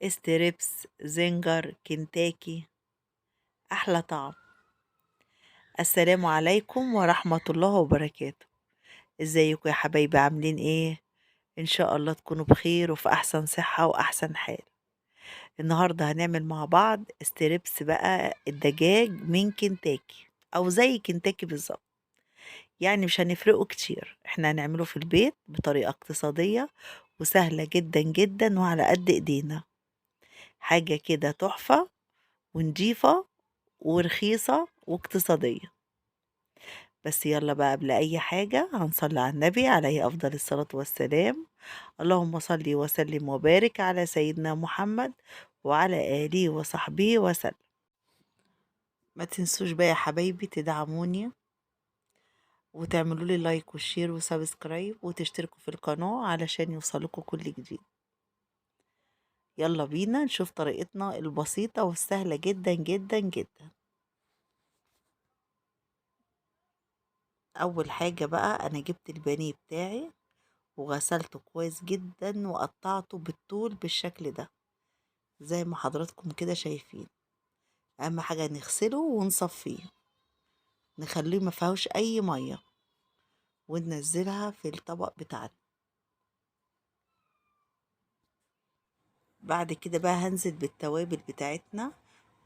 ستريبس، زنجر، كنتاكي، أحلى طعم. السلام عليكم ورحمة الله وبركاته. ازيكم يا حبايبي، عاملين ايه؟ ان شاء الله تكونوا بخير وفي احسن صحة واحسن حال. النهاردة هنعمل مع بعض ستريبس بقى الدجاج من كنتاكي او زي كنتاكي بالظبط. يعني مش هنفرقه كتير، احنا هنعمله في البيت بطريقة اقتصادية وسهلة جدا جدا وعلى قد ايدينا. حاجة كده تحفة ونضيفة ورخيصة واقتصادية. بس يلا بقى، قبل أي حاجة هنصلي على النبي عليه أفضل الصلاة والسلام. اللهم صل وسلم وبارك على سيدنا محمد وعلى آله وصحبه وسلم. ما تنسوش بقى يا حبايبي تدعموني وتعملوا لي لايك وشير وسبسكرايب وتشتركوا في القناة علشان يوصلكوا كل جديد. يلا بينا نشوف طريقتنا البسيطة والسهلة جدا جدا جدا. أول حاجة بقى أنا جبت البانيه بتاعي وغسلته كويس جدا وقطعته بالطول بالشكل ده زي ما حضراتكم كده شايفين. اهم حاجة نغسله ونصفيه، نخليه ما فيهوش اي مية وننزلها في الطبق بتاعنا. بعد كده بقى هنزل بالتوابل بتاعتنا،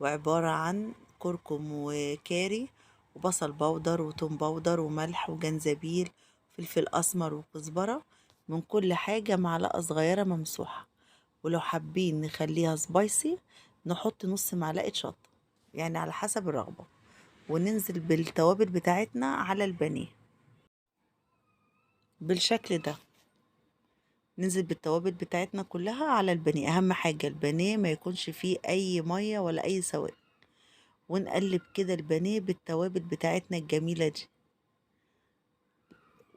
وعبارة عن كركم وكاري وبصل بودر وتوم بودر وملح وجنزبيل فلفل اسمر وكزبرة. من كل حاجة معلقة صغيرة ممسوحة، ولو حابين نخليها سبايسي نحط نص معلقة شطة، يعني على حسب الرغبة. وننزل بالتوابل بتاعتنا على البانيه بالشكل ده. ننزل بالتوابل بتاعتنا كلها على البانيه، اهم حاجة البانيه ما يكونش فيه اي مية ولا اي سوائل. ونقلب كده البانيه بالتوابل بتاعتنا الجميلة دي،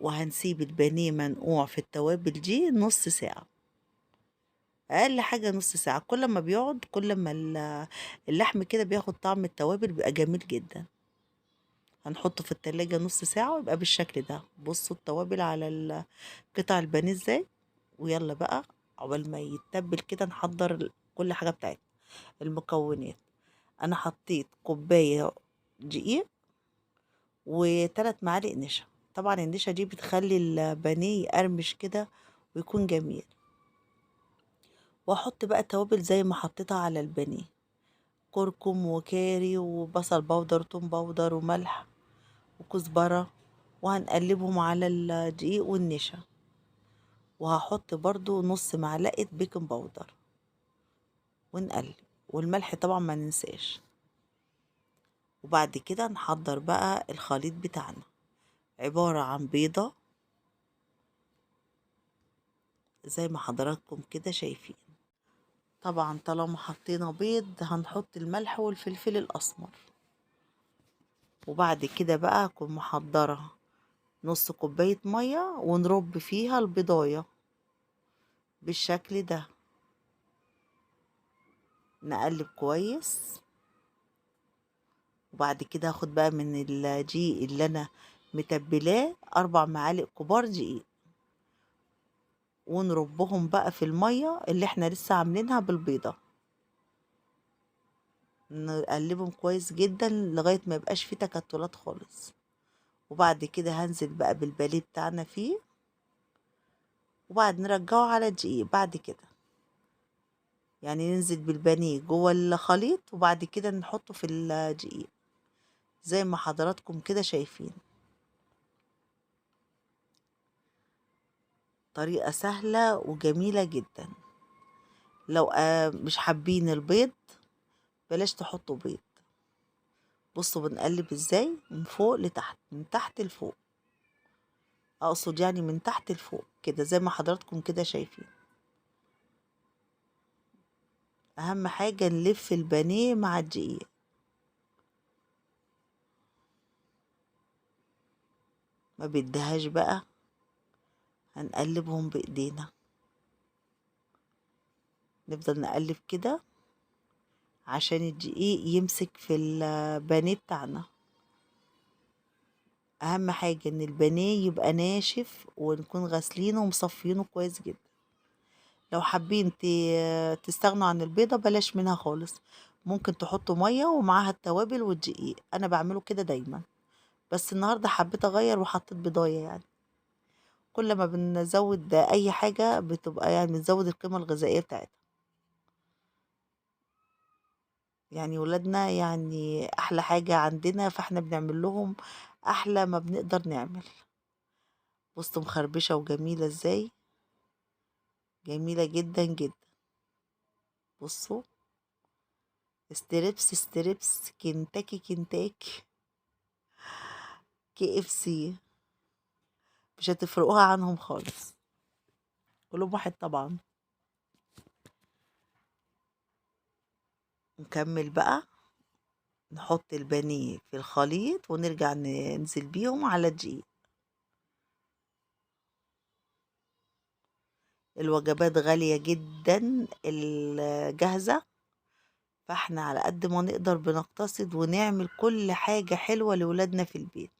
وهنسيب البانيه منقوع في التوابل دي نص ساعة، اقل حاجة نص ساعة. كل ما بيقعد كل ما اللحم كده بياخد طعم التوابل، بيبقى جميل جدا. هنحطه في التلاجة نص ساعة ويبقى بالشكل ده. بصوا التوابل على قطع البانيه ازاي. ويلا بقى عقبال ما يتبل كده نحضر كل حاجة بتاعتنا. المكونات: انا حطيت كوباية دقيق وثلاث معالق نشا. طبعا النشا دي بتخلي البانيه يقرمش كده ويكون جميل. واحط بقى التوابل زي ما حطيتها على البانيه: كركم وكاري وبصل بودر وتوم بودر وملح وكزبرة. وهنقلبهم على الدقيق والنشا. وهحط برضو نص معلقة بيكنج باودر ونقلب، والملح طبعا ما ننساش. وبعد كده نحضر بقى الخليط بتاعنا، عبارة عن بيضة زي ما حضراتكم كده شايفين. طبعا طالما حطينا بيض هنحط الملح والفلفل الأسمر. وبعد كده بقى أكون محضرة نص كوباية مية ونرب فيها البيضاية بالشكل ده. نقلب كويس. وبعد كده هاخد بقى من الدقيق اللي انا متبلاه 4 معالق كبار دقيق، ونربهم بقى في المية اللي احنا لسه عاملينها بالبيضة. نقلبهم كويس جدا لغاية ما يبقاش فيه تكتلات خالص. وبعد كده هنزل بقى بالباليه بتاعنا فيه، وبعد نرجعه على الدقيق. بعد كده يعني ننزل بالبانيه جوه الخليط، وبعد كده نحطه في الدقيق زي ما حضراتكم كده شايفين. طريقة سهلة وجميلة جدا. لو مش حابين البيض بلاش تحطوا بيض. بصوا بنقلب ازاي من فوق لتحت، من تحت لفوق، اقصد يعني من تحت لفوق كده زي ما حضراتكم كده شايفين. اهم حاجة نلف البانيه مع الدقيق. ما بدهاش بقى، هنقلبهم بايدينا. نفضل نقلب كده عشان الدقيق يمسك في البانيه بتاعنا. اهم حاجة ان البانيه يبقى ناشف ونكون غاسلينه ومصفينه كويس جدا. لو حابين تستغنوا عن البيضة بلاش منها خالص، ممكن تحطوا مية ومعاها التوابل والدقيق، أنا بعمله كده دايما، بس النهاردة حبيت أغير وحطيت بضاية يعني. كل ما بنزود أي حاجة بتبقى يعني بنزود القيمة الغذائية بتاعتها. يعني ولادنا يعني أحلى حاجة عندنا، فاحنا بنعمل لهم أحلى ما بنقدر نعمل. بصوا مخربشة وجميلة ازاي، جميلة جدا جدا. بصوا، ستريبس ستريبس، كنتاكي كنتاكي، كي اف سي، مش هتفرقوها عنهم خالص، كلهم واحد طبعا. نكمل بقى، نحط البانيه في الخليط ونرجع ننزل بيهم على الدقيق. الوجبات غالية جدا الجاهزة، فاحنا على قد ما نقدر بنقتصد ونعمل كل حاجة حلوة لولادنا في البيت.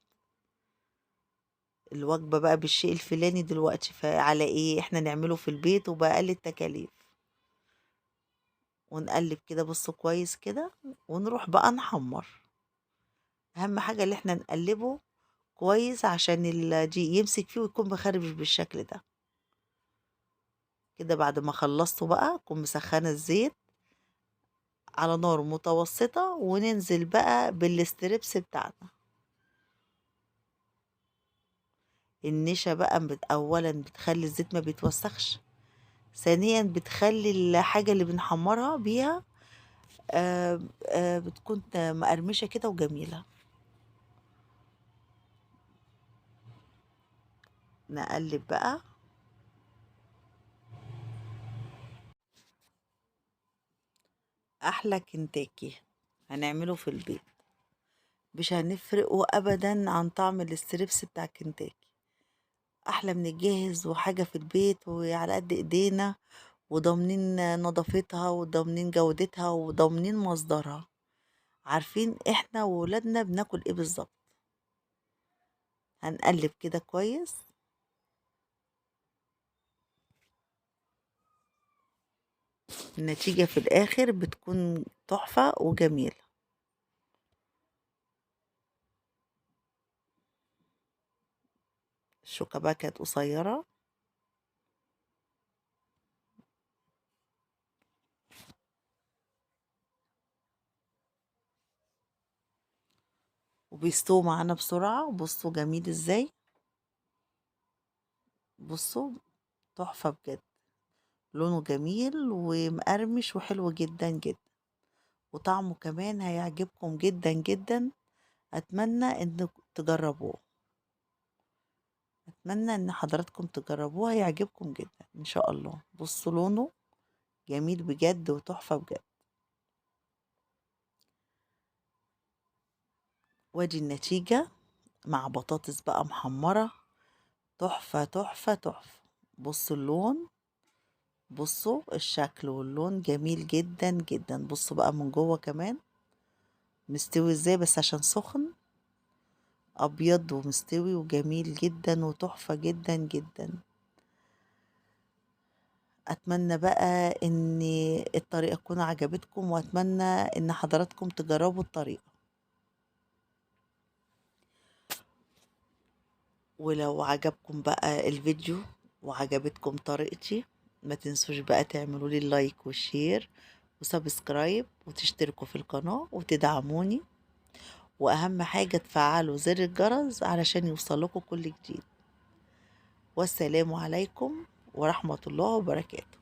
الوجبة بقى بالشيء الفلاني دلوقتي، فعلى ايه احنا نعمله في البيت وبأقل التكاليف. ونقلب كده، بصوا كويس كده، ونروح بقى نحمر. اهم حاجة اللي احنا نقلبه كويس عشان الدقيق يمسك فيه ويكون مخربش بالشكل ده كده. بعد ما خلصته بقى اكون مسخنة الزيت على نار متوسطة، وننزل بقى بالستريبس بتاعنا. النشا بقى اولا بتخلي الزيت ما بيتوسخش، ثانيا بتخلي الحاجة اللي بنحمرها بيها بتكون مقرمشة كده وجميلة. نقلب بقى. احلى كنتاكي هنعمله في البيت، مش هنفرقه ابدا عن طعم الستريبس بتاع كنتاكي. احلى من الجاهز، وحاجة في البيت وعلى قد ايدينا، وضامنين نظافتها وضامنين جودتها وضامنين مصدرها، عارفين احنا وولادنا بناكل ايه بالظبط. هنقلب كده كويس. النتيجة في الاخر بتكون تحفة وجميلة. الشوكة بقى كانت قصيرة. وبيستووا معانا بسرعة. بصوا جميل ازاي، بصوا تحفة بجد، لونه جميل ومقرمش وحلو جدا جدا، وطعمه كمان هيعجبكم جدا جدا. أتمنى إنكم تجربوه، أتمنى إن حضراتكم تجربوه، هيعجبكم جدا إن شاء الله. بصوا لونه جميل بجد وتحفة بجد. وادي النتيجة مع بطاطس بقى محمرة، تحفة تحفة تحفة. بصوا اللون، بصوا الشكل واللون جميل جدا جدا. بصوا بقى من جوه كمان مستوي ازاي، بس عشان سخن، ابيض ومستوي وجميل جدا وتحفة جدا جدا. اتمنى بقى ان الطريقة تكون عجبتكم، واتمنى ان حضراتكم تجربوا الطريقة. ولو عجبكم بقى الفيديو وعجبتكم طريقتي، ما تنسوش بقى تعملوا لي اللايك والشير وسبسكرايب وتشتركوا في القناة وتدعموني، واهم حاجة تفعلوا زر الجرس علشان يوصلكوا كل جديد. والسلام عليكم ورحمة الله وبركاته.